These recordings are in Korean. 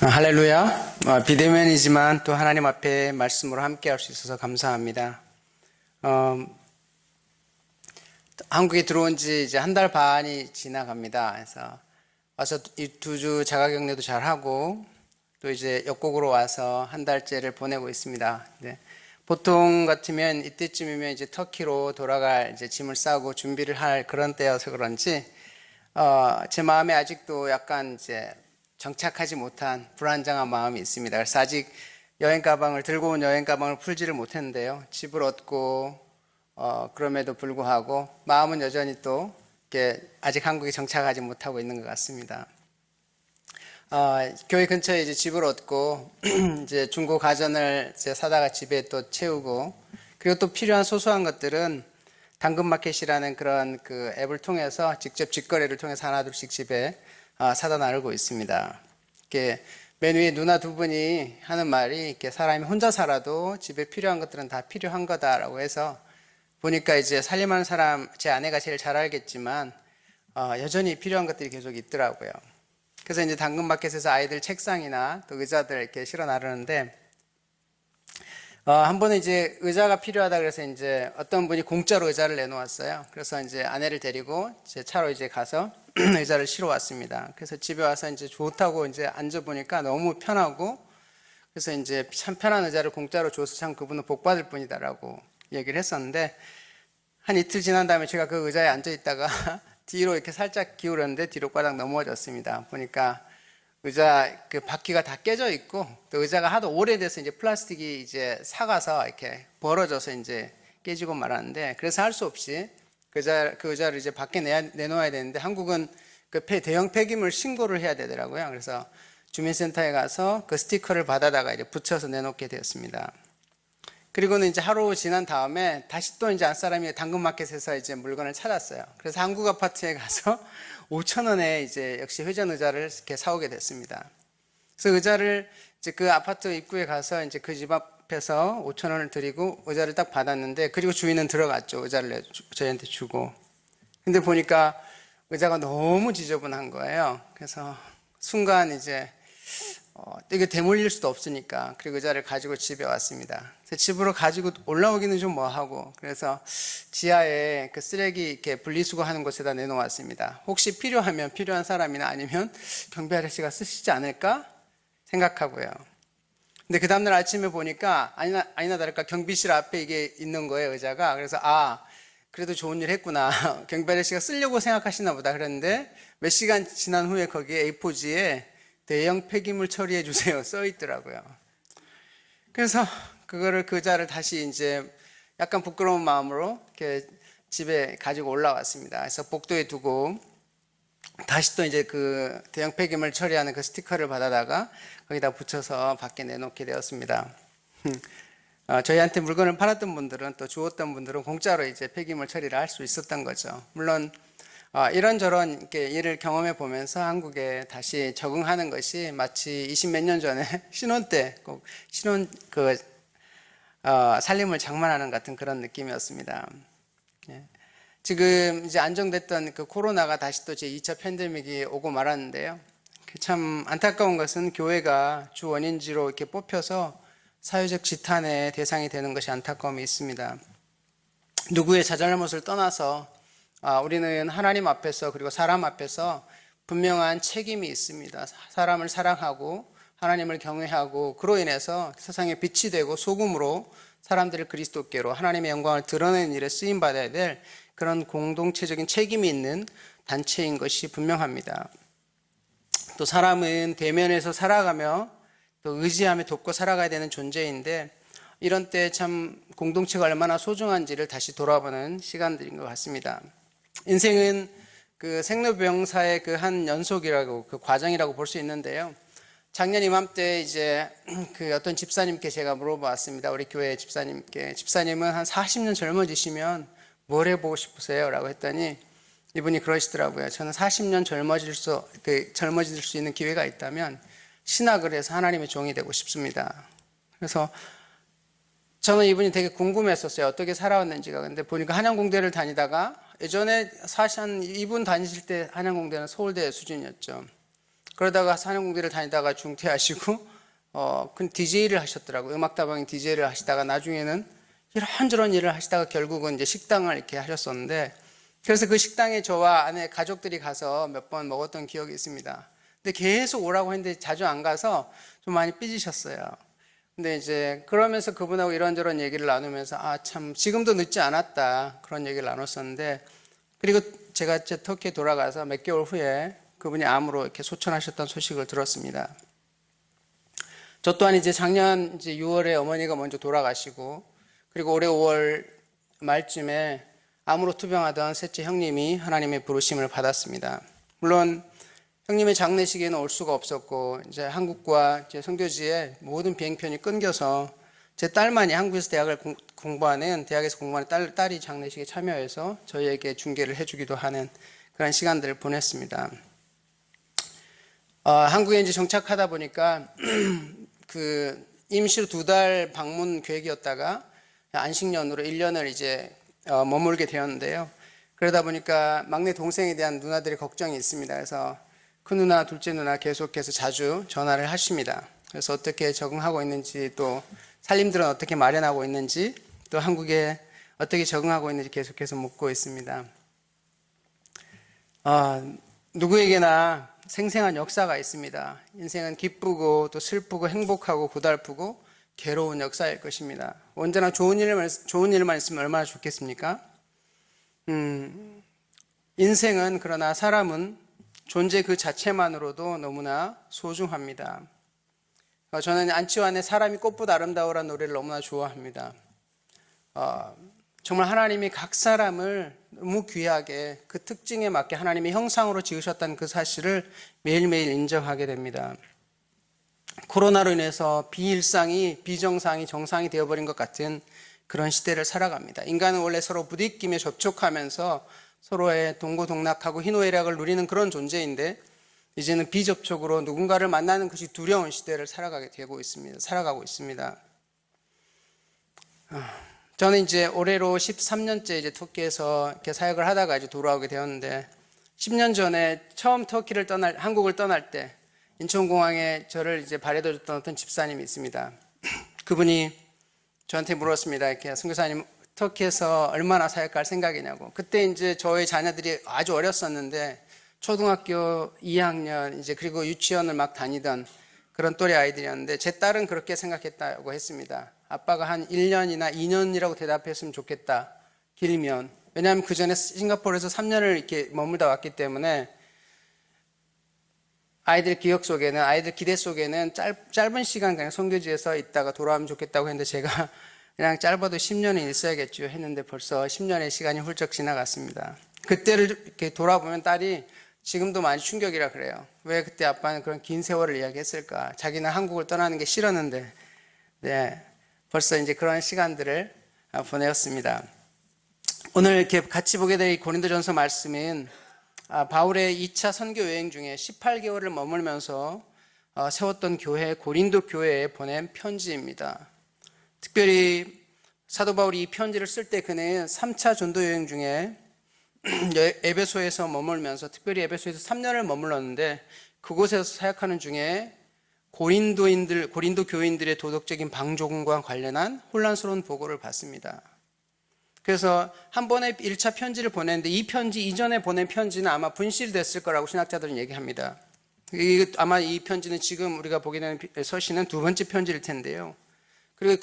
할렐루야. 비대면이지만 또 하나님 앞에 말씀으로 함께 할 수 있어서 감사합니다. 한국에 들어온 지 이제 한 달 반이 지나갑니다. 그래서 와서 이 2주 자가격리도 잘 하고 또 이제 역곡으로 와서 한 달째를 보내고 있습니다. 보통 같으면 이때쯤이면 이제 터키로 돌아갈 이제 짐을 싸고 준비를 할 그런 때여서 그런지 제 마음에 아직도 약간 이제 정착하지 못한 불안정한 마음이 있습니다. 그래서 아직 여행 가방을 들고 온 여행 가방을 풀지를 못했는데요. 집을 얻고 그럼에도 불구하고 마음은 여전히 또 이렇게 아직 한국에 정착하지 못하고 있는 것 같습니다. 교회 근처에 이제 집을 얻고 이제 중고 가전을 이제 사다가 집에 또 채우고 그리고 또 필요한 소소한 것들은 당근마켓이라는 그런 그 앱을 통해서 직접 직거래를 통해서 하나둘씩 집에 사다 나르고 있습니다. 이렇게 맨 위에 누나 두 분이 하는 말이 이렇게 사람이 혼자 살아도 집에 필요한 것들은 다 필요한 거다라고 해서 보니까 이제 살림하는 사람 제 아내가 제일 잘 알겠지만 여전히 필요한 것들이 계속 있더라고요. 그래서 이제 당근마켓에서 아이들 책상이나 또 의자들 이렇게 실어 나르는데 한 번은 이제 의자가 필요하다 그래서 이제 어떤 분이 공짜로 의자를 내놓았어요. 그래서 이제 아내를 데리고 제 차로 이제 가서 의자를 실어 왔습니다. 그래서 집에 와서 이제 좋다고 이제 앉아보니까 너무 편하고 그래서 이제 참 편한 의자를 공짜로 줘서 참 그분은 복 받을 분이다라고 얘기를 했었는데 한 이틀 지난 다음에 제가 그 의자에 앉아 있다가 뒤로 이렇게 살짝 기울었는데 뒤로 바닥 넘어졌습니다. 보니까 의자 그 바퀴가 다 깨져 있고 또 의자가 하도 오래돼서 이제 플라스틱이 이제 삭아서 이렇게 벌어져서 이제 깨지고 말았는데 그래서 할 수 없이 그 의자를 이제 밖에 내놓아야 되는데 한국은 그 대형 폐기물 신고를 해야 되더라고요. 그래서 주민센터에 가서 그 스티커를 받아다가 이제 붙여서 내놓게 되었습니다. 그리고는 이제 하루 지난 다음에 다시 또 이제 앞사람이 당근마켓에서 이제 물건을 찾았어요. 그래서 한국 아파트에 가서 5,000원에 이제 역시 회전 의자를 이렇게 사오게 됐습니다. 그래서 의자를 이제 그 아파트 입구에 가서 이제 그 집 앞에서 5,000원을 드리고 의자를 딱 받았는데 그리고 주인은 들어갔죠. 의자를 저희한테 주고. 근데 보니까 의자가 너무 지저분한 거예요. 그래서 순간 이제 이게 되물릴 수도 없으니까 그리고 의자를 가지고 집에 왔습니다. 집으로 가지고 올라오기는 좀 뭐하고 그래서 지하에 그 쓰레기 이렇게 분리수거하는 곳에다 내놓았습니다. 혹시 필요하면 필요한 사람이나 아니면 경비 아저씨가 쓰시지 않을까 생각하고요. 근데 그 다음날 아침에 보니까 아니나 다를까 경비실 앞에 이게 있는 거예요, 의자가. 그래서 그래도 좋은 일 했구나. 경비 아저씨가 쓰려고 생각하시나 보다. 그런데 몇 시간 지난 후에 거기에 A4지에 대형 폐기물 처리해 주세요 써 있더라고요. 그래서 그 의자를 다시 이제 약간 부끄러운 마음으로 이렇게 집에 가지고 올라왔습니다. 그래서 복도에 두고 다시 또 이제 그 대형 폐기물 처리하는 그 스티커를 받아다가 거기다 붙여서 밖에 내놓게 되었습니다. 저희한테 물건을 팔았던 분들은 또 주었던 분들은 공짜로 이제 폐기물 처리를 할 수 있었던 거죠. 물론 이런저런 이렇게 일을 경험해 보면서 한국에 다시 적응하는 것이 마치 20몇 년 전에 신혼 때 꼭 살림을 장만하는 같은 그런 느낌이었습니다. 지금 이제 안정됐던 그 코로나가 다시 또 제 2차 팬데믹이 오고 말았는데요. 참 안타까운 것은 교회가 주 원인지로 이렇게 뽑혀서 사회적 지탄의 대상이 되는 것이 안타까움이 있습니다. 누구의 자잘못을 떠나서 우리는 하나님 앞에서 그리고 사람 앞에서 분명한 책임이 있습니다. 사람을 사랑하고 하나님을 경외하고 그로 인해서 세상에 빛이 되고 소금으로 사람들을 그리스도께로 하나님의 영광을 드러내는 일에 쓰임받아야 될 그런 공동체적인 책임이 있는 단체인 것이 분명합니다. 또 사람은 대면에서 살아가며 또 의지하며 돕고 살아가야 되는 존재인데 이런 때 참 공동체가 얼마나 소중한지를 다시 돌아보는 시간들인 것 같습니다. 인생은 그 생로병사의 그 한 연속이라고 그 과정이라고 볼 수 있는데요. 작년 이맘때 이제 그 어떤 집사님께 제가 물어봤습니다. 우리 교회 집사님께 집사님은 한 40년 젊어지시면 뭘 해보고 싶으세요? 라고 했더니 이분이 그러시더라고요. 저는 40년 젊어질 수 있는 기회가 있다면 신학을 해서 하나님의 종이 되고 싶습니다. 그래서 저는 이분이 되게 궁금했었어요. 어떻게 살아왔는지가. 근데 보니까 한양공대를 다니다가 예전에 사실 이분 다니실 때 한양공대는 서울대 수준이었죠. 그러다가 사냥공대를 다니다가 중퇴하시고 그 DJ를 하셨더라고요. 음악다방 DJ를 하시다가 나중에는 이런저런 일을 하시다가 결국은 이제 식당을 이렇게 하셨었는데, 그래서 그 식당에 저와 아내 가족들이 가서 몇 번 먹었던 기억이 있습니다. 근데 계속 오라고 했는데 자주 안 가서 좀 많이 삐지셨어요. 근데 이제 그러면서 그분하고 이런저런 얘기를 나누면서 참 지금도 늦지 않았다 그런 얘기를 나눴었는데, 그리고 제가 터키에 돌아가서 몇 개월 후에 그분이 암으로 이렇게 소천하셨던 소식을 들었습니다. 저 또한 이제 작년 이제 6월에 어머니가 먼저 돌아가시고, 그리고 올해 5월 말쯤에 암으로 투병하던 셋째 형님이 하나님의 부르심을 받았습니다. 물론 형님의 장례식에는 올 수가 없었고, 이제 한국과 이제 선교지의 모든 비행편이 끊겨서 제 딸만이 한국에서 대학에서 공부하는 딸이 장례식에 참여해서 저희에게 중계를 해주기도 하는 그런 시간들을 보냈습니다. 한국에 이제 정착하다 보니까 그 임시로 2달 방문 계획이었다가 안식년으로 1년을 이제 머물게 되었는데요. 그러다 보니까 막내 동생에 대한 누나들의 걱정이 있습니다. 그래서 큰 누나, 둘째 누나 계속해서 자주 전화를 하십니다. 그래서 어떻게 적응하고 있는지, 또 살림들은 어떻게 마련하고 있는지, 또 한국에 어떻게 적응하고 있는지 계속해서 묻고 있습니다. 누구에게나 생생한 역사가 있습니다. 인생은 기쁘고 또 슬프고 행복하고 고달프고 괴로운 역사일 것입니다. 언제나 좋은 일만 있으면 얼마나 좋겠습니까? 인생은, 그러나 사람은 존재 그 자체만으로도 너무나 소중합니다. 저는 안치환의 사람이 꽃보다 아름다워라는 노래를 너무나 좋아합니다. 정말 하나님이 각 사람을 너무 귀하게 그 특징에 맞게 하나님의 형상으로 지으셨다는 그 사실을 매일매일 인정하게 됩니다. 코로나로 인해서 비일상이 비정상이 정상이 되어버린 것 같은 그런 시대를 살아갑니다. 인간은 원래 서로 부딪히며 접촉하면서 서로의 동고동락하고 희노애락을 누리는 그런 존재인데, 이제는 비접촉으로 누군가를 만나는 것이 두려운 시대를 살아가고 있습니다. 저는 이제 올해로 13년째 이제 터키에서 이렇게 사역을 하다가 이제 돌아오게 되었는데, 10년 전에 처음 한국을 떠날 때 인천공항에 저를 이제 바래다 줬던 어떤 집사님이 있습니다. 그분이 저한테 물었습니다. 이렇게 선교사님, 터키에서 얼마나 사역할 생각이냐고. 그때 이제 저희 자녀들이 아주 어렸었는데 초등학교 2학년 이제 그리고 유치원을 막 다니던 그런 또래 아이들이었는데, 제 딸은 그렇게 생각했다고 했습니다. 아빠가 한 1년이나 2년이라고 대답했으면 좋겠다, 길면. 왜냐하면 그 전에 싱가포르에서 3년을 이렇게 머물다 왔기 때문에 아이들 기대 속에는 짧은 시간 그냥 선교지에서 있다가 돌아오면 좋겠다고 했는데, 제가 그냥 짧아도 10년은 있어야겠죠 했는데 벌써 10년의 시간이 훌쩍 지나갔습니다. 그때를 이렇게 돌아보면 딸이 지금도 많이 충격이라 그래요. 왜 그때 아빠는 그런 긴 세월을 이야기했을까? 자기는 한국을 떠나는 게 싫었는데, 네, 벌써 이제 그런 시간들을 보내었습니다. 오늘 이렇게 같이 보게 될 고린도전서 말씀은 바울의 2차 선교 여행 중에 18개월을 머물면서 세웠던 교회, 고린도 교회에 보낸 편지입니다. 특별히 사도 바울이 이 편지를 쓸 때 그는 3차 전도 여행 중에 에베소에서 머물면서, 특별히 에베소에서 3년을 머물렀는데, 그곳에서 사역하는 중에 고린도 교인들의 도덕적인 방종과 관련한 혼란스러운 보고를 받습니다. 그래서 한 번에 1차 편지를 보냈는데, 이 편지 이전에 보낸 편지는 아마 분실됐을 거라고 신학자들은 얘기합니다. 아마 이 편지는 지금 우리가 보게 되는 서신은 2번째 편지일 텐데요. 그리고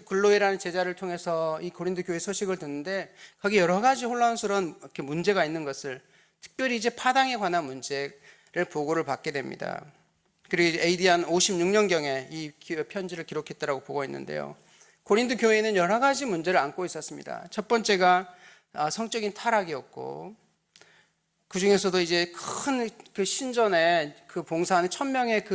글로에라는 제자를 통해서 이 고린도 교회 소식을 듣는데, 거기 여러 가지 혼란스러운 문제가 있는 것을, 특별히 이제 파당에 관한 문제를 보고를 받게 됩니다. 그리고 AD 한 56년경에 이 편지를 기록했다고 보고 있는데요. 고린도 교회는 여러 가지 문제를 안고 있었습니다. 첫 번째가 성적인 타락이었고, 그 중에서도 이제 큰 그 신전에 그 봉사하는 1000명의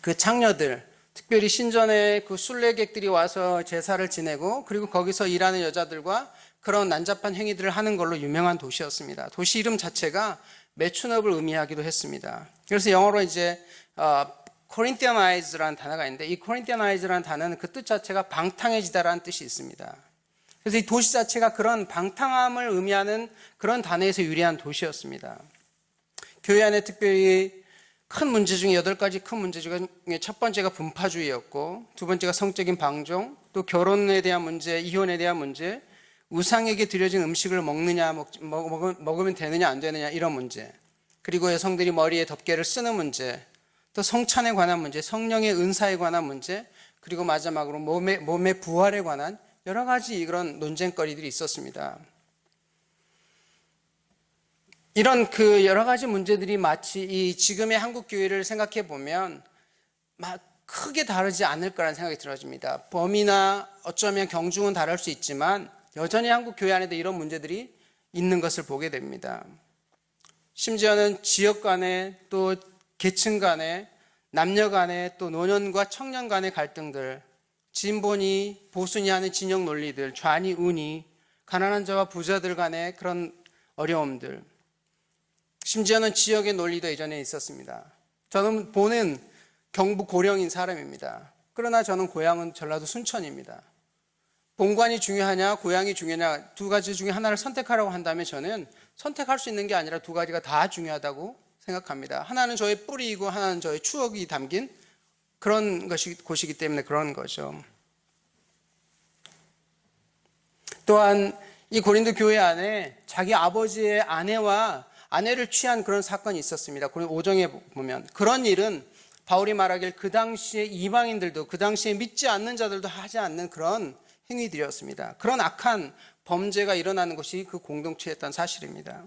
그 창녀들, 특별히 신전에 그 순례객들이 와서 제사를 지내고, 그리고 거기서 일하는 여자들과 그런 난잡한 행위들을 하는 걸로 유명한 도시였습니다. 도시 이름 자체가 매춘업을 의미하기도 했습니다. 그래서 영어로 이제 코린티아나이즈라는 단어가 있는데, 이 코린티아나이즈라는 단어는 그 뜻 자체가 방탕해지다라는 뜻이 있습니다. 그래서 이 도시 자체가 그런 방탕함을 의미하는 그런 단어에서 유래한 도시였습니다. 교회 안에 특별히 큰 문제 중에 8가지 큰 문제 중에 첫 번째가 분파주의였고, 두 번째가 성적인 방종, 또 결혼에 대한 문제, 이혼에 대한 문제, 우상에게 드려진 음식을 먹으면 되느냐 안 되느냐 이런 문제, 그리고 여성들이 머리에 덮개를 쓰는 문제, 또 성찬에 관한 문제, 성령의 은사에 관한 문제, 그리고 마지막으로 몸의 부활에 관한 여러 가지 이런 논쟁거리들이 있었습니다. 이런 그 여러 가지 문제들이 마치 이 지금의 한국 교회를 생각해 보면 크게 다르지 않을 거라는 생각이 들어집니다. 범위나 어쩌면 경중은 다를 수 있지만 여전히 한국 교회 안에도 이런 문제들이 있는 것을 보게 됩니다. 심지어는 지역 간에, 또 계층 간에, 남녀 간에, 또 노년과 청년 간의 갈등들, 진보니 보수니 하는 진영 논리들, 좌니 우니, 가난한 자와 부자들 간의 그런 어려움들, 심지어는 지역의 논리도 예전에 있었습니다. 저는 보는 경북 고령인 사람입니다. 그러나 저는 고향은 전라도 순천입니다. 본관이 중요하냐 고향이 중요하냐 두 가지 중에 하나를 선택하라고 한다면 저는 선택할 수 있는 게 아니라 두 가지가 다 중요하다고 생각합니다. 하나는 저의 뿌리이고 하나는 저의 추억이 담긴 그런 곳이기 때문에 그런 거죠. 또한 이 고린도 교회 안에 자기 아버지의 아내를 취한 그런 사건이 있었습니다. 고린도 5장에 보면 그런 일은 바울이 말하길 그 당시에 이방인들도 그 당시에 믿지 않는 자들도 하지 않는 그런 행위들이었습니다. 그런 악한 범죄가 일어나는 것이 그 공동체였던 사실입니다.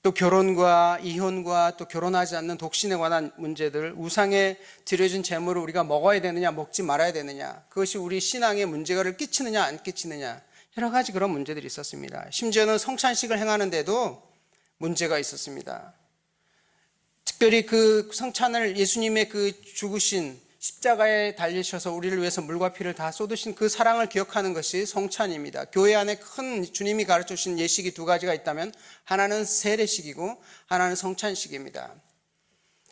또 결혼과 이혼과 또 결혼하지 않는 독신에 관한 문제들, 우상에 드려진 재물을 우리가 먹어야 되느냐 먹지 말아야 되느냐, 그것이 우리 신앙에 문제를 끼치느냐 안 끼치느냐, 여러 가지 그런 문제들이 있었습니다. 심지어는 성찬식을 행하는데도 문제가 있었습니다. 특별히 그 성찬을 예수님의 그 죽으신 십자가에 달리셔서 우리를 위해서 물과 피를 다 쏟으신 그 사랑을 기억하는 것이 성찬입니다. 교회 안에 큰 주님이 가르쳐 주신 예식이 두 가지가 있다면 하나는 세례식이고 하나는 성찬식입니다.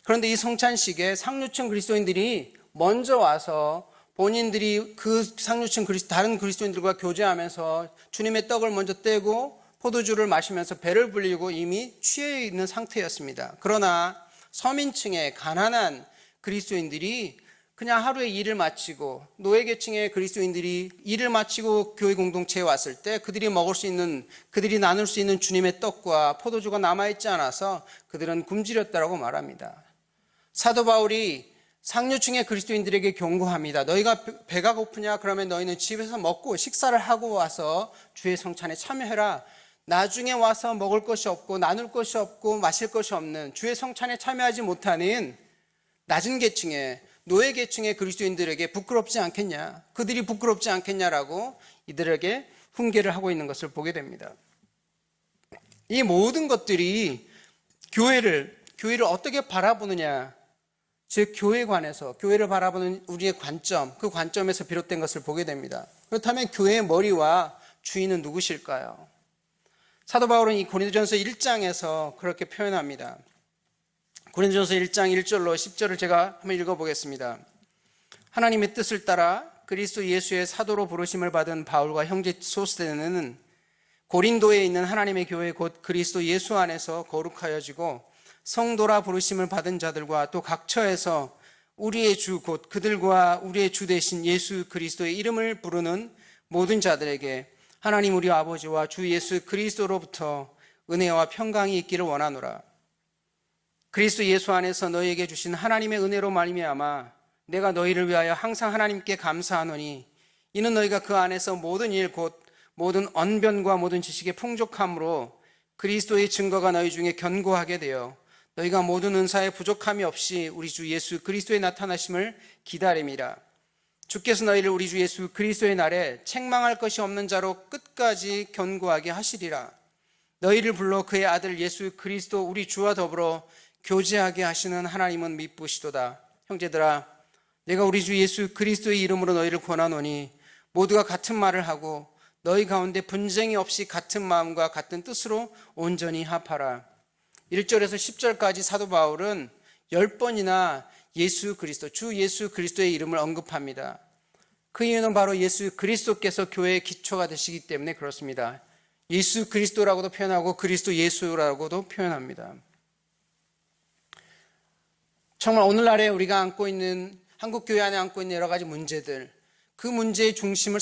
그런데 이 성찬식에 상류층 그리스도인들이 먼저 와서 본인들이 그 상류층 다른 그리스도인들과 교제하면서 주님의 떡을 먼저 떼고 포도주를 마시면서 배를 불리고 이미 취해 있는 상태였습니다. 그러나 서민층의 가난한 그리스도인들이 그냥 하루에 일을 마치고, 노예계층의 그리스도인들이 일을 마치고 교회 공동체에 왔을 때 그들이 나눌 수 있는 주님의 떡과 포도주가 남아있지 않아서 그들은 굶주렸다고 말합니다. 사도 바울이 상류층의 그리스도인들에게 경고합니다. 너희가 배가 고프냐? 그러면 너희는 집에서 먹고 식사를 하고 와서 주의 성찬에 참여해라. 나중에 와서 먹을 것이 없고 나눌 것이 없고 마실 것이 없는, 주의 성찬에 참여하지 못하는 낮은 계층의 노예 계층의 그리스도인들에게 부끄럽지 않겠냐, 그들이 부끄럽지 않겠냐라고 이들에게 훈계를 하고 있는 것을 보게 됩니다. 이 모든 것들이 교회를 어떻게 바라보느냐, 즉 교회에 관해서 교회를 바라보는 우리의 관점, 그 관점에서 비롯된 것을 보게 됩니다. 그렇다면 교회의 머리와 주인은 누구실까요? 사도 바울은 이 고린도전서 1장에서 그렇게 표현합니다. 고린도전서 1장 1절로 10절을 제가 한번 읽어보겠습니다. 하나님의 뜻을 따라 그리스도 예수의 사도로 부르심을 받은 바울과 형제 소스데는 고린도에 있는 하나님의 교회 곧 그리스도 예수 안에서 거룩하여지고 성도라 부르심을 받은 자들과 또 각 처에서 우리의 주 곧 그들과 우리의 주 되신 예수 그리스도의 이름을 부르는 모든 자들에게 하나님 우리 아버지와 주 예수 그리스도로부터 은혜와 평강이 있기를 원하노라. 그리스도 예수 안에서 너희에게 주신 하나님의 은혜로 말미암아 내가 너희를 위하여 항상 하나님께 감사하노니 이는 너희가 그 안에서 모든 일 곧 모든 언변과 모든 지식의 풍족함으로 그리스도의 증거가 너희 중에 견고하게 되어 너희가 모든 은사에 부족함이 없이 우리 주 예수 그리스도의 나타나심을 기다림이라. 주께서 너희를 우리 주 예수 그리스도의 날에 책망할 것이 없는 자로 끝까지 견고하게 하시리라. 너희를 불러 그의 아들 예수 그리스도 우리 주와 더불어 교제하게 하시는 하나님은 미쁘시도다. 형제들아, 내가 우리 주 예수 그리스도의 이름으로 너희를 권하노니 모두가 같은 말을 하고 너희 가운데 분쟁이 없이 같은 마음과 같은 뜻으로 온전히 합하라. 1절에서 10절까지 사도 바울은 10번이나 주 예수 그리스도의 이름을 언급합니다. 그 이유는 바로 예수 그리스도께서 교회의 기초가 되시기 때문에 그렇습니다. 예수 그리스도라고도 표현하고 그리스도 예수라고도 표현합니다. 정말 오늘날에 우리가 안고 있는, 한국 교회 안에 안고 있는 여러 가지 문제들, 그 문제의 중심을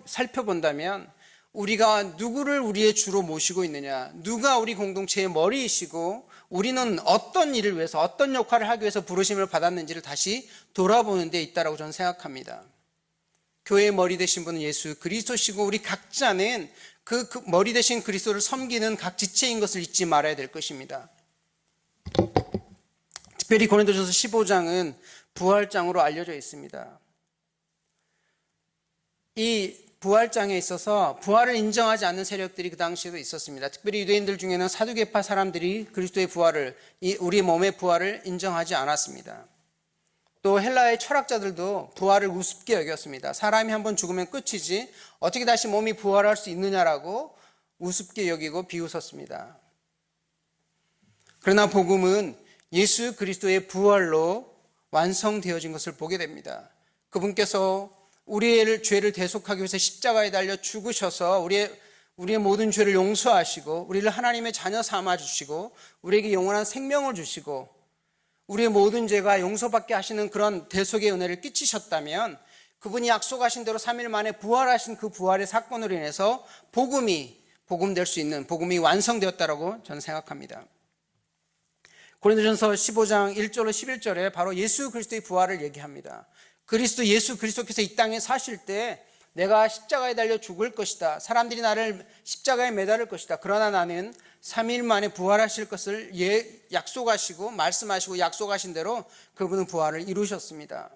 살펴본다면 우리가 누구를 우리의 주로 모시고 있느냐, 누가 우리 공동체의 머리이시고 우리는 어떤 일을 위해서, 어떤 역할을 하기 위해서 부르심을 받았는지를 다시 돌아보는 데 있다고 저는 생각합니다. 교회의 머리 되신 분은 예수 그리스도시고 우리 각자는 그 머리 되신 그리스도를 섬기는 각 지체인 것을 잊지 말아야 될 것입니다. 특별히 고린도전서 15장은 부활장으로 알려져 있습니다. 이 부활장에 있어서 부활을 인정하지 않는 세력들이 그 당시에도 있었습니다. 특별히 유대인들 중에는 사두개파 사람들이 그리스도의 부활을, 우리 몸의 부활을 인정하지 않았습니다. 또 헬라의 철학자들도 부활을 우습게 여겼습니다. 사람이 한번 죽으면 끝이지 어떻게 다시 몸이 부활할 수 있느냐라고 우습게 여기고 비웃었습니다. 그러나 복음은 예수 그리스도의 부활로 완성되어진 것을 보게 됩니다. 그분께서 우리의 죄를 대속하기 위해서 십자가에 달려 죽으셔서 우리의 모든 죄를 용서하시고 우리를 하나님의 자녀 삼아주시고 우리에게 영원한 생명을 주시고 우리의 모든 죄가 용서받게 하시는 그런 대속의 은혜를 끼치셨다면 그분이 약속하신 대로 3일 만에 부활하신 그 부활의 사건으로 인해서 복음될 수 있는, 복음이 완성되었다고 저는 생각합니다. 고린도전서 15장 1절로 11절에 바로 예수 그리스도의 부활을 얘기합니다. 예수 그리스도께서 이 땅에 사실 때 내가 십자가에 달려 죽을 것이다. 사람들이 나를 십자가에 매달을 것이다. 그러나 나는 3일 만에 부활하실 것을 약속하시고 말씀하시고 약속하신 대로 그분은 부활을 이루셨습니다.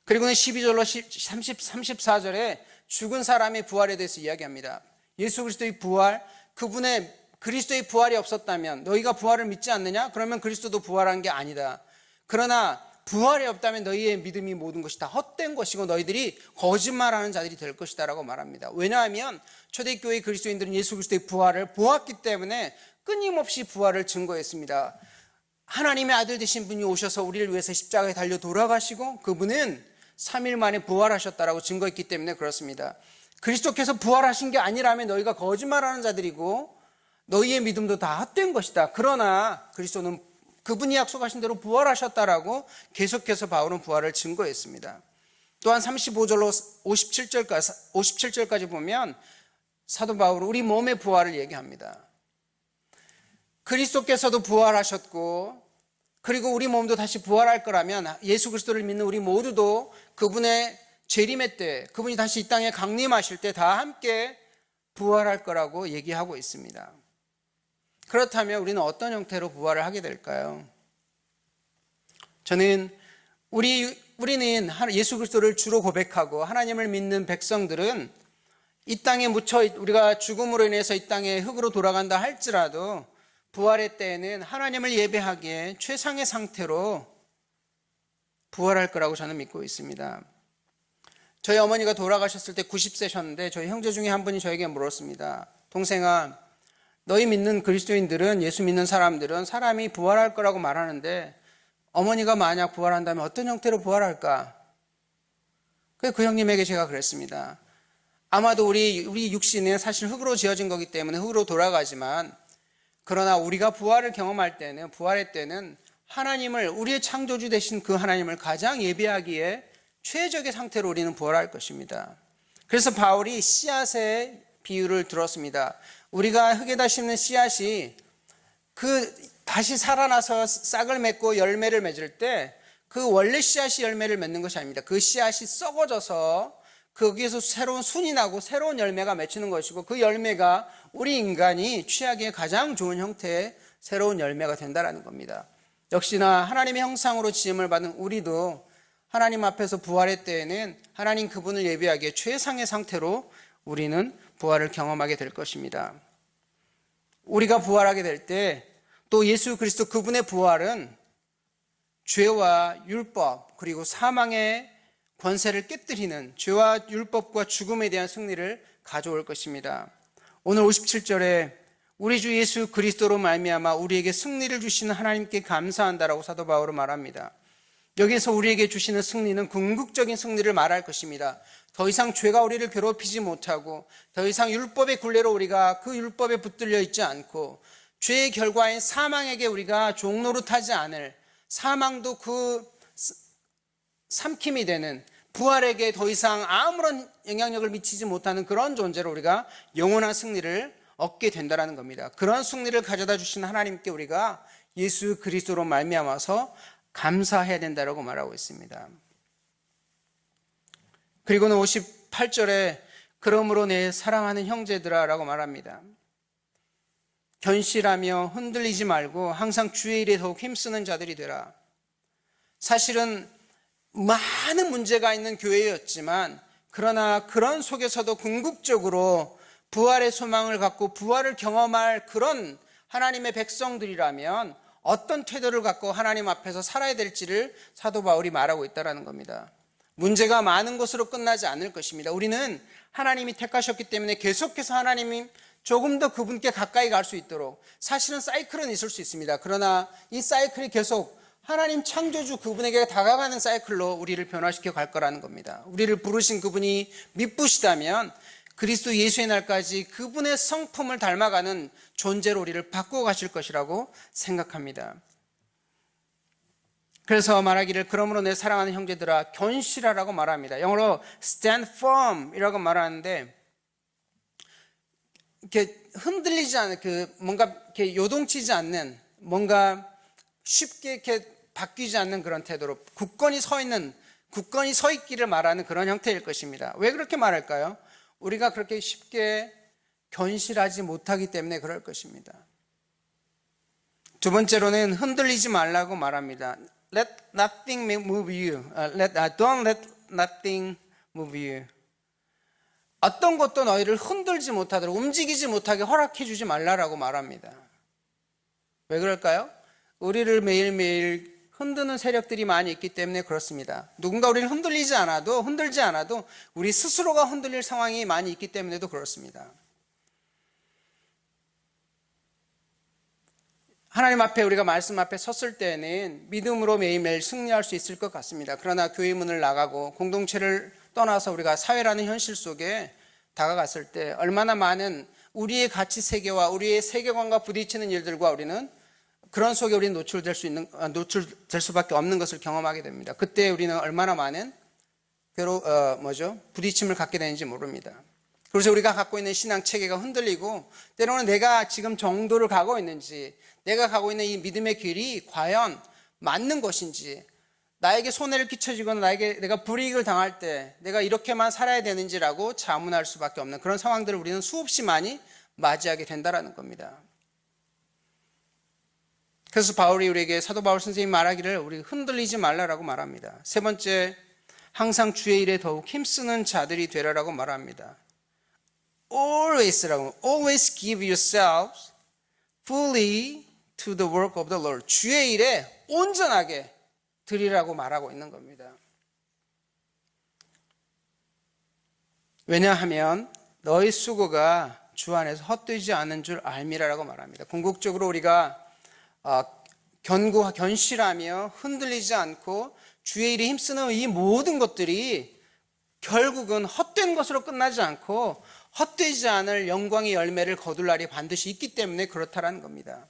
그리고는 12절로 34절에 죽은 사람의 부활에 대해서 이야기합니다. 예수 그리스도의 부활, 그리스도의 부활이 없었다면 너희가 부활을 믿지 않느냐? 그러면 그리스도도 부활한 게 아니다. 그러나 부활이 없다면 너희의 믿음이 모든 것이 다 헛된 것이고 너희들이 거짓말하는 자들이 될 것이다 라고 말합니다. 왜냐하면 초대교회 그리스도인들은 예수 그리스도의 부활을 보았기 때문에 끊임없이 부활을 증거했습니다. 하나님의 아들 되신 분이 오셔서 우리를 위해서 십자가에 달려 돌아가시고 그분은 3일 만에 부활하셨다라고 증거했기 때문에 그렇습니다. 그리스도께서 부활하신 게 아니라면 너희가 거짓말하는 자들이고 너희의 믿음도 다 헛된 것이다. 그러나 그리스도는 그분이 약속하신 대로 부활하셨다라고 계속해서 바울은 부활을 증거했습니다. 또한 35절로 57절까지 보면 사도 바울은 우리 몸의 부활을 얘기합니다. 그리스도께서도 부활하셨고 그리고 우리 몸도 다시 부활할 거라면 예수 그리스도를 믿는 우리 모두도 그분의 재림의 때, 그분이 다시 이 땅에 강림하실 때 다 함께 부활할 거라고 얘기하고 있습니다. 그렇다면 우리는 어떤 형태로 부활을 하게 될까요? 저는 우리는 예수 그리스도를 주로 고백하고 하나님을 믿는 백성들은 이 땅에 우리가 죽음으로 인해서 이 땅에 흙으로 돌아간다 할지라도 부활의 때에는 하나님을 예배하기에 최상의 상태로 부활할 거라고 저는 믿고 있습니다. 저희 어머니가 돌아가셨을 때 90세셨는데 저희 형제 중에 한 분이 저에게 물었습니다. 동생아, 너희 믿는 그리스도인들은, 예수 믿는 사람들은 사람이 부활할 거라고 말하는데 어머니가 만약 부활한다면 어떤 형태로 부활할까? 그 형님에게 제가 그랬습니다. 아마도 우리 육신은 사실 흙으로 지어진 거기 때문에 흙으로 돌아가지만 그러나 우리가 부활을 경험할 때는, 부활의 때는 하나님을, 우리의 창조주 되신 그 하나님을 가장 예배하기에 최적의 상태로 우리는 부활할 것입니다. 그래서 바울이 씨앗의 비유를 들었습니다. 우리가 흙에다 심는 씨앗이 다시 살아나서 싹을 맺고 열매를 맺을 때 그 원래 씨앗이 열매를 맺는 것이 아닙니다. 그 씨앗이 썩어져서 거기에서 새로운 순이 나고 새로운 열매가 맺히는 것이고 그 열매가 우리 인간이 취하기에 가장 좋은 형태의 새로운 열매가 된다는 겁니다. 역시나 하나님의 형상으로 지음을 받은 우리도 하나님 앞에서 부활의 때에는 하나님 그분을 예배하기에 최상의 상태로 우리는 부활을 경험하게 될 것입니다. 우리가 부활하게 될 때 또 예수 그리스도 그분의 부활은 죄와 율법 그리고 사망의 권세를 깨뜨리는, 죄와 율법과 죽음에 대한 승리를 가져올 것입니다. 오늘 57절에 우리 주 예수 그리스도로 말미암아 우리에게 승리를 주시는 하나님께 감사한다라고 사도 바울은 말합니다. 여기서 우리에게 주시는 승리는 궁극적인 승리를 말할 것입니다. 더 이상 죄가 우리를 괴롭히지 못하고, 더 이상 율법의 굴레로 우리가 그 율법에 붙들려 있지 않고, 죄의 결과인 사망에게 우리가 종노릇하지 않을, 사망도 그 삼킴이 되는, 부활에게 더 이상 아무런 영향력을 미치지 못하는 그런 존재로 우리가 영원한 승리를 얻게 된다는 겁니다. 그런 승리를 가져다 주신 하나님께 우리가 예수 그리스도로 말미암아서 감사해야 된다고 말하고 있습니다. 그리고는 58절에 그러므로 내 사랑하는 형제들아 라고 말합니다. 견실하며 흔들리지 말고 항상 주의 일에 더욱 힘쓰는 자들이 되라. 사실은 많은 문제가 있는 교회였지만, 그러나 그런 속에서도 궁극적으로 부활의 소망을 갖고 부활을 경험할 그런 하나님의 백성들이라면 어떤 태도를 갖고 하나님 앞에서 살아야 될지를 사도 바울이 말하고 있다는 겁니다. 문제가 많은 것으로 끝나지 않을 것입니다. 우리는 하나님이 택하셨기 때문에 계속해서 하나님이 조금 더 그분께 가까이 갈 수 있도록, 사실은 사이클은 있을 수 있습니다. 그러나 이 사이클이 계속 하나님 창조주 그분에게 다가가는 사이클로 우리를 변화시켜 갈 거라는 겁니다. 우리를 부르신 그분이 미쁘시다면 그리스도 예수의 날까지 그분의 성품을 닮아가는 존재로 우리를 바꾸어 가실 것이라고 생각합니다. 그래서 말하기를 그러므로 내 사랑하는 형제들아 견실하라고 말합니다. 영어로 stand firm 이라고 말하는데, 이렇게 흔들리지 않는, 뭔가 이렇게 요동치지 않는, 뭔가 쉽게 이렇게 바뀌지 않는 그런 태도로 굳건히 서 있기를 말하는 그런 형태일 것입니다. 왜 그렇게 말할까요? 우리가 그렇게 쉽게 견실하지 못하기 때문에 그럴 것입니다. 두 번째로는 흔들리지 말라고 말합니다. Let nothing move you. Don't let nothing move you. 어떤 것도 너희를 흔들지 못하도록, 움직이지 못하게 허락해 주지 말라라고 말합니다. 왜 그럴까요? 우리를 매일매일 흔드는 세력들이 많이 있기 때문에 그렇습니다. 누군가 우리를 흔들지 않아도 우리 스스로가 흔들릴 상황이 많이 있기 때문에도 그렇습니다. 하나님 앞에 우리가 말씀 앞에 섰을 때에는 믿음으로 매일매일 승리할 수 있을 것 같습니다. 그러나 교회 문을 나가고 공동체를 떠나서 우리가 사회라는 현실 속에 다가갔을 때 얼마나 많은 우리의 가치 세계와 우리의 세계관과 부딪히는 일들과 우리는 그런 속에 우리는 노출될 수밖에 없는 것을 경험하게 됩니다. 그때 우리는 얼마나 많은 부딪힘을 갖게 되는지 모릅니다. 그래서 우리가 갖고 있는 신앙 체계가 흔들리고, 때로는 내가 지금 정도를 가고 있는지, 내가 가고 있는 이 믿음의 길이 과연 맞는 것인지, 나에게 손해를 끼쳐지거나 내가 불이익을 당할 때 내가 이렇게만 살아야 되는지라고 자문할 수밖에 없는 그런 상황들을 우리는 수없이 많이 맞이하게 된다는 겁니다. 그래서 사도 바울 선생님이 말하기를 우리 흔들리지 말라라고 말합니다. 세 번째, 항상 주의 일에 더욱 힘쓰는 자들이 되라라고 말합니다. Always give yourselves fully to the work of the Lord. 주의 일에 온전하게 드리라고 말하고 있는 겁니다. 왜냐하면 너희 수고가 주 안에서 헛되지 않은 줄 알미라라고 말합니다. 궁극적으로 우리가 견실하며 흔들리지 않고 주의 일에 힘쓰는 이 모든 것들이 결국은 헛된 것으로 끝나지 않고 헛되지 않을 영광의 열매를 거둘 날이 반드시 있기 때문에 그렇다라는 겁니다.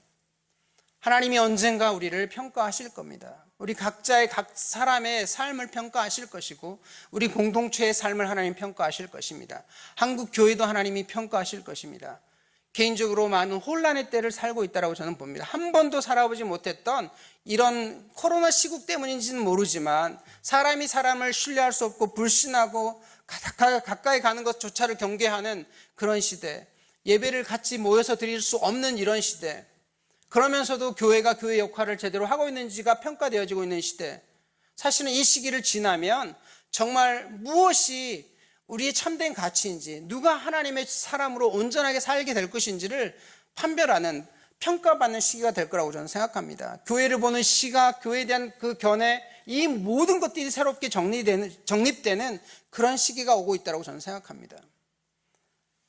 하나님이 언젠가 우리를 평가하실 겁니다. 우리 각 사람의 삶을 평가하실 것이고, 우리 공동체의 삶을 하나님 평가하실 것입니다. 한국 교회도 하나님이 평가하실 것입니다. 개인적으로 많은 혼란의 때를 살고 있다고 저는 봅니다. 한 번도 살아보지 못했던 이런 코로나 시국 때문인지는 모르지만, 사람이 사람을 신뢰할 수 없고 불신하고 가까이 가는 것조차를 경계하는 그런 시대, 예배를 같이 모여서 드릴 수 없는 이런 시대, 그러면서도 교회가 교회 역할을 제대로 하고 있는지가 평가되어지고 있는 시대, 사실은 이 시기를 지나면 정말 무엇이 우리의 참된 가치인지, 누가 하나님의 사람으로 온전하게 살게 될 것인지를 판별하는, 평가받는 시기가 될 거라고 저는 생각합니다. 교회를 보는 시각, 교회에 대한 그 견해, 이 모든 것들이 새롭게 정립되는 그런 시기가 오고 있다고 저는 생각합니다.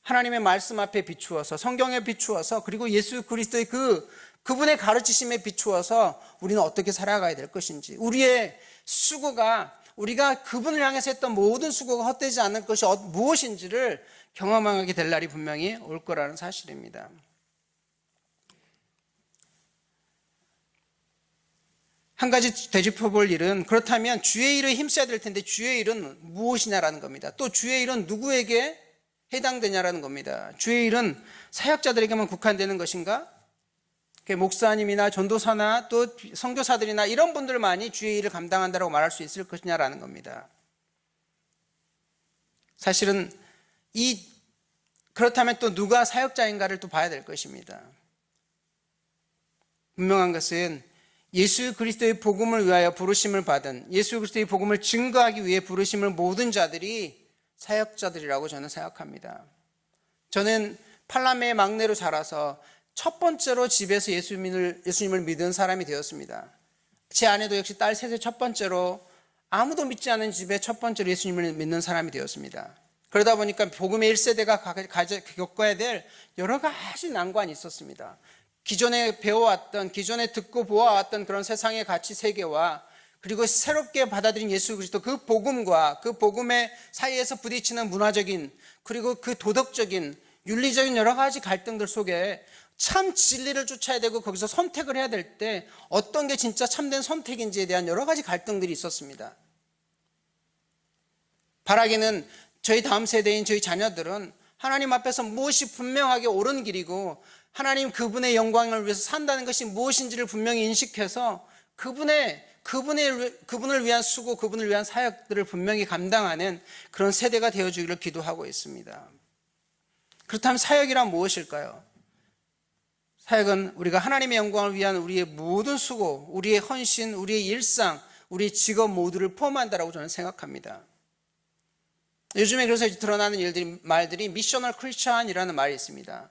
하나님의 말씀 앞에 비추어서, 성경에 비추어서, 그리고 예수 그리스도의 그 그분의 가르치심에 비추어서 우리는 어떻게 살아가야 될 것인지, 우리의 수고가, 우리가 그분을 향해서 했던 모든 수고가 헛되지 않을 것이 무엇인지를 경험하게 될 날이 분명히 올 거라는 사실입니다. 한 가지 되짚어볼 일은, 그렇다면 주의 일에 힘써야 될 텐데 주의 일은 무엇이냐라는 겁니다. 또 주의 일은 누구에게 해당되냐라는 겁니다. 주의 일은 사역자들에게만 국한되는 것인가? 목사님이나 전도사나 또 선교사들이나 이런 분들만이 주의 일을 감당한다고 말할 수 있을 것이냐라는 겁니다. 사실은 그렇다면 또 누가 사역자인가를 또 봐야 될 것입니다. 분명한 것은 예수 그리스도의 복음을 위하여 부르심을 받은, 예수 그리스도의 복음을 증거하기 위해 부르심을 모든 자들이 사역자들이라고 저는 생각합니다. 저는 팔남매의 막내로 자라서 첫 번째로 집에서 예수님을 믿은 사람이 되었습니다. 제 아내도 역시 딸 셋의 첫 번째로, 아무도 믿지 않은 집에 첫 번째로 예수님을 믿는 사람이 되었습니다. 그러다 보니까 복음의 1세대가 겪어야 될 여러 가지 난관이 있었습니다. 기존에 배워왔던, 기존에 듣고 보아왔던 그런 세상의 가치 세계와, 그리고 새롭게 받아들인 예수 그리스도 그 복음과 그 복음의 사이에서 부딪히는 문화적인, 그리고 그 도덕적인, 윤리적인 여러 가지 갈등들 속에 참 진리를 쫓아야 되고 거기서 선택을 해야 될 때 어떤 게 진짜 참된 선택인지에 대한 여러 가지 갈등들이 있었습니다. 바라기는 저희 다음 세대인 저희 자녀들은 하나님 앞에서 무엇이 분명하게 옳은 길이고 하나님 그분의 영광을 위해서 산다는 것이 무엇인지를 분명히 인식해서 그분을 위한 수고, 그분을 위한 사역들을 분명히 감당하는 그런 세대가 되어주기를 기도하고 있습니다. 그렇다면 사역이란 무엇일까요? 사역은 우리가 하나님의 영광을 위한 우리의 모든 수고, 우리의 헌신, 우리의 일상, 우리의 직업 모두를 포함한다라고 저는 생각합니다. 요즘에 그래서 드러나는 말들이 미셔널 크리스천이라는 말이 있습니다.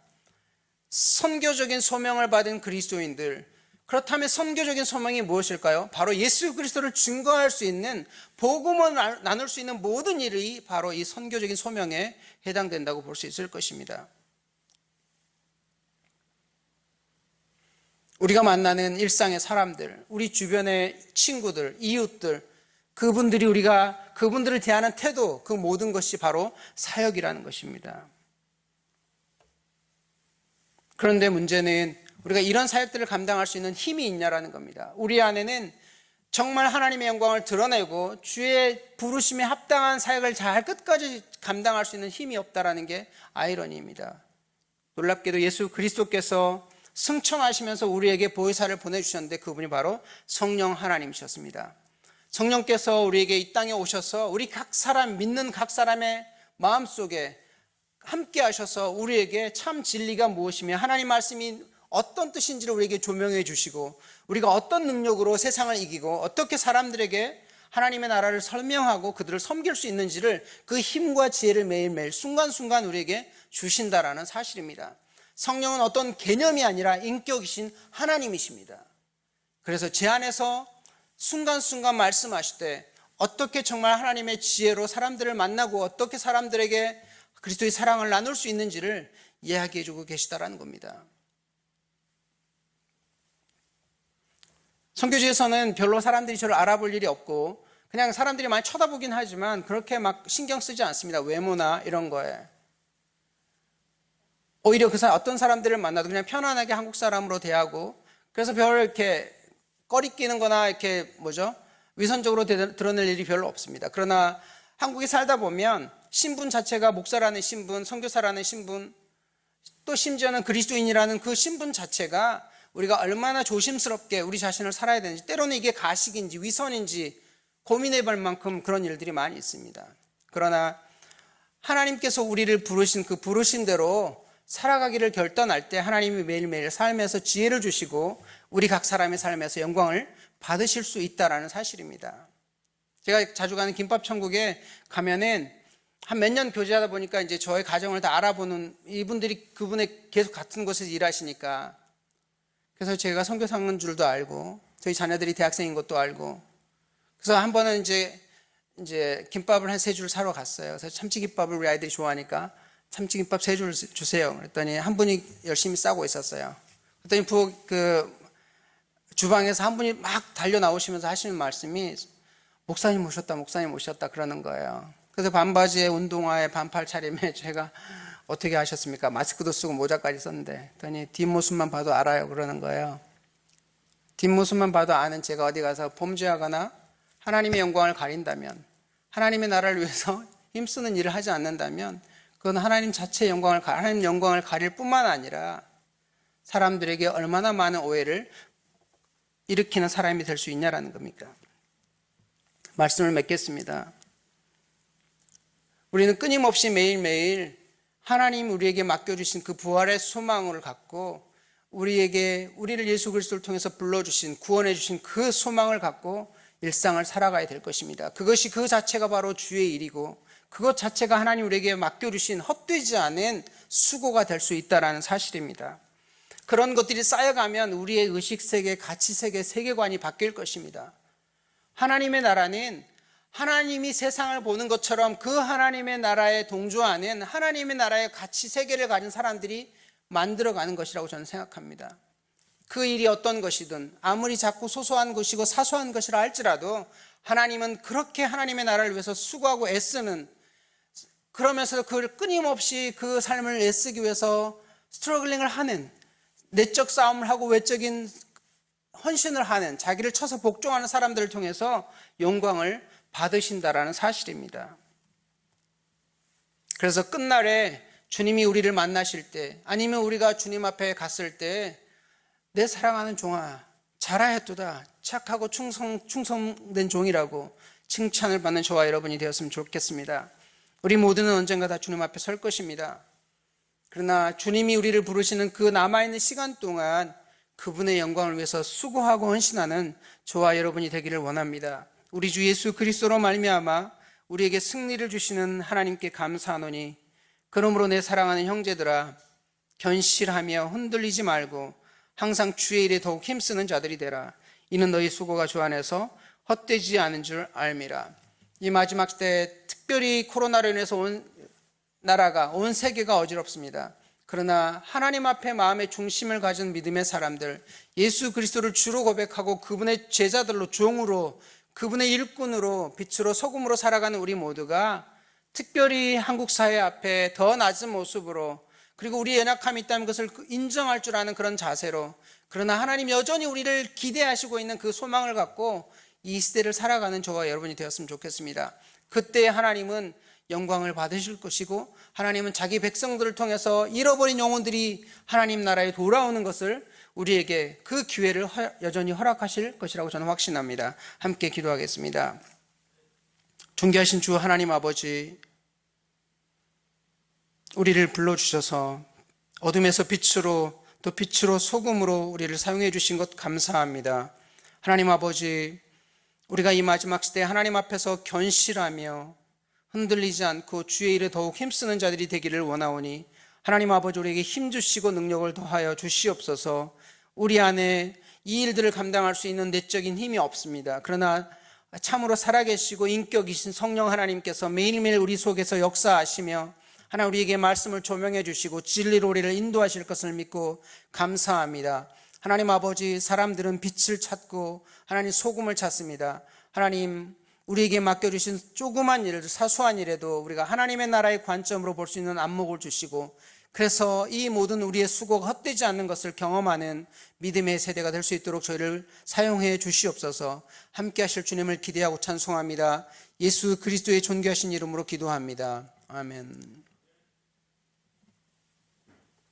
선교적인 소명을 받은 그리스도인들. 그렇다면 선교적인 소명이 무엇일까요? 바로 예수 그리스도를 증거할 수 있는, 복음을 나눌 수 있는 모든 일이 바로 이 선교적인 소명에 해당된다고 볼 수 있을 것입니다. 우리가 만나는 일상의 사람들, 우리 주변의 친구들, 이웃들, 그분들을 대하는 태도, 그 모든 것이 바로 사역이라는 것입니다. 그런데 문제는 우리가 이런 사역들을 감당할 수 있는 힘이 있냐라는 겁니다. 우리 안에는 정말 하나님의 영광을 드러내고 주의 부르심에 합당한 사역을 잘 끝까지 감당할 수 있는 힘이 없다라는 게 아이러니입니다. 놀랍게도 예수 그리스도께서 승천하시면서 우리에게 보혜사를 보내주셨는데 그분이 바로 성령 하나님이셨습니다. 성령께서 우리에게 이 땅에 오셔서 우리 각 사람, 믿는 각 사람의 마음속에 함께 하셔서 우리에게 참 진리가 무엇이며 하나님 말씀이 어떤 뜻인지를 우리에게 조명해 주시고, 우리가 어떤 능력으로 세상을 이기고 어떻게 사람들에게 하나님의 나라를 설명하고 그들을 섬길 수 있는지를, 그 힘과 지혜를 매일매일 순간순간 우리에게 주신다라는 사실입니다. 성령은 어떤 개념이 아니라 인격이신 하나님이십니다. 그래서 제 안에서 순간순간 말씀하실 때 어떻게 정말 하나님의 지혜로 사람들을 만나고 어떻게 사람들에게 그리스도의 사랑을 나눌 수 있는지를 이야기해 주고 계시다라는 겁니다. 선교지에서는 별로 사람들이 저를 알아볼 일이 없고 그냥 사람들이 많이 쳐다보긴 하지만 그렇게 막 신경 쓰지 않습니다. 외모나 이런 거에. 오히려 어떤 사람들을 만나도 그냥 편안하게 한국 사람으로 대하고, 그래서 별 이렇게 꺼리끼는 거나 이렇게 위선적으로 드러낼 일이 별로 없습니다. 그러나 한국에 살다 보면 신분 자체가 목사라는 신분, 선교사라는 신분, 또 심지어는 그리스도인이라는 그 신분 자체가 우리가 얼마나 조심스럽게 우리 자신을 살아야 되는지, 때로는 이게 가식인지 위선인지 고민해 볼 만큼 그런 일들이 많이 있습니다. 그러나 하나님께서 우리를 부르신 그 부르신 대로 살아가기를 결단할 때 하나님이 매일매일 삶에서 지혜를 주시고 우리 각 사람의 삶에서 영광을 받으실 수 있다는 사실입니다. 제가 자주 가는 김밥천국에 가면은 한 몇 년 교제하다 보니까 이제 저의 가정을 다 알아보는, 이분들이 그분의 계속 같은 곳에서 일하시니까, 그래서 제가 선교사인 줄도 알고 저희 자녀들이 대학생인 것도 알고, 그래서 한 번은 이제 김밥을 한 3줄 사러 갔어요. 그래서 참치김밥을 우리 아이들이 좋아하니까 참치김밥 3줄 주세요. 그랬더니 한 분이 열심히 싸고 있었어요. 그랬더니 주방에서 한 분이 막 달려 나오시면서 하시는 말씀이 목사님 오셨다 그러는 거예요. 그래서 반바지에 운동화에 반팔 차림에 제가 어떻게 하셨습니까? 마스크도 쓰고 모자까지 썼는데 그랬더니 뒷모습만 봐도 알아요 그러는 거예요. 뒷모습만 봐도 아는 제가 어디 가서 범죄하거나 하나님의 영광을 가린다면, 하나님의 나라를 위해서 힘쓰는 일을 하지 않는다면 그건 하나님 자체의 하나님 영광을 가릴 뿐만 아니라 사람들에게 얼마나 많은 오해를 일으키는 사람이 될 수 있냐라는 겁니까? 말씀을 맺겠습니다. 우리는 끊임없이 매일매일 하나님 우리에게 맡겨주신 그 부활의 소망을 갖고 우리를 예수 그리스도를 통해서 불러주신, 구원해주신 그 소망을 갖고 일상을 살아가야 될 것입니다. 그것이 그 자체가 바로 주의 일이고 그것 자체가 하나님 우리에게 맡겨주신 헛되지 않은 수고가 될 수 있다는 사실입니다. 그런 것들이 쌓여가면 우리의 의식세계, 가치세계, 세계관이 바뀔 것입니다. 하나님의 나라는 하나님이 세상을 보는 것처럼 그 하나님의 나라에 동조하는 하나님의 나라의 가치세계를 가진 사람들이 만들어가는 것이라고 저는 생각합니다. 그 일이 어떤 것이든 아무리 작고 소소한 것이고 사소한 것이라 할지라도 하나님은 그렇게 하나님의 나라를 위해서 수고하고 애쓰는, 그러면서 그걸 끊임없이 그 삶을 애쓰기 위해서 스트러글링을 하는, 내적 싸움을 하고 외적인 헌신을 하는, 자기를 쳐서 복종하는 사람들을 통해서 영광을 받으신다라는 사실입니다. 그래서 끝날에 주님이 우리를 만나실 때, 아니면 우리가 주님 앞에 갔을 때 내 사랑하는 종아 잘하였도다, 착하고 충성된 종이라고 칭찬을 받는 저와 여러분이 되었으면 좋겠습니다. 우리 모두는 언젠가 다 주님 앞에 설 것입니다. 그러나 주님이 우리를 부르시는 그 남아있는 시간 동안 그분의 영광을 위해서 수고하고 헌신하는 저와 여러분이 되기를 원합니다. 우리 주 예수 그리스도로 말미암아 우리에게 승리를 주시는 하나님께 감사하노니, 그러므로 내 사랑하는 형제들아, 견실하며 흔들리지 말고 항상 주의 일에 더욱 힘쓰는 자들이 되라. 이는 너희 수고가 주 안에서 헛되지 않은 줄 알미라. 이 마지막 때 특별히 코로나로 인해서 온 세계가 어지럽습니다. 그러나 하나님 앞에 마음의 중심을 가진 믿음의 사람들, 예수 그리스도를 주로 고백하고 그분의 제자들로, 종으로, 그분의 일꾼으로, 빛으로, 소금으로 살아가는 우리 모두가 특별히 한국 사회 앞에 더 낮은 모습으로, 그리고 우리의 연약함이 있다면 그것을 인정할 줄 아는 그런 자세로, 그러나 하나님 여전히 우리를 기대하시고 있는 그 소망을 갖고 이 시대를 살아가는 저와 여러분이 되었으면 좋겠습니다. 그때 하나님은 영광을 받으실 것이고, 하나님은 자기 백성들을 통해서 잃어버린 영혼들이 하나님 나라에 돌아오는 것을 우리에게 그 기회를 여전히 허락하실 것이라고 저는 확신합니다. 함께 기도하겠습니다. 존귀하신 주 하나님 아버지, 우리를 불러주셔서 어둠에서 빛으로, 또 빛으로 소금으로 우리를 사용해 주신 것 감사합니다. 하나님 아버지, 우리가 이 마지막 시대에 하나님 앞에서 견실하며 흔들리지 않고 주의 일에 더욱 힘쓰는 자들이 되기를 원하오니, 하나님 아버지 우리에게 힘주시고 능력을 더하여 주시옵소서. 우리 안에 이 일들을 감당할 수 있는 내적인 힘이 없습니다. 그러나 참으로 살아계시고 인격이신 성령 하나님께서 매일매일 우리 속에서 역사하시며 하나님 우리에게 말씀을 조명해 주시고 진리로 우리를 인도하실 것을 믿고 감사합니다. 하나님 아버지, 사람들은 빛을 찾고 하나님 소금을 찾습니다. 하나님 우리에게 맡겨주신 조그만 일, 사소한 일에도 우리가 하나님의 나라의 관점으로 볼 수 있는 안목을 주시고, 그래서 이 모든 우리의 수고가 헛되지 않는 것을 경험하는 믿음의 세대가 될 수 있도록 저희를 사용해 주시옵소서. 함께 하실 주님을 기대하고 찬송합니다. 예수 그리스도의 존귀하신 이름으로 기도합니다. 아멘.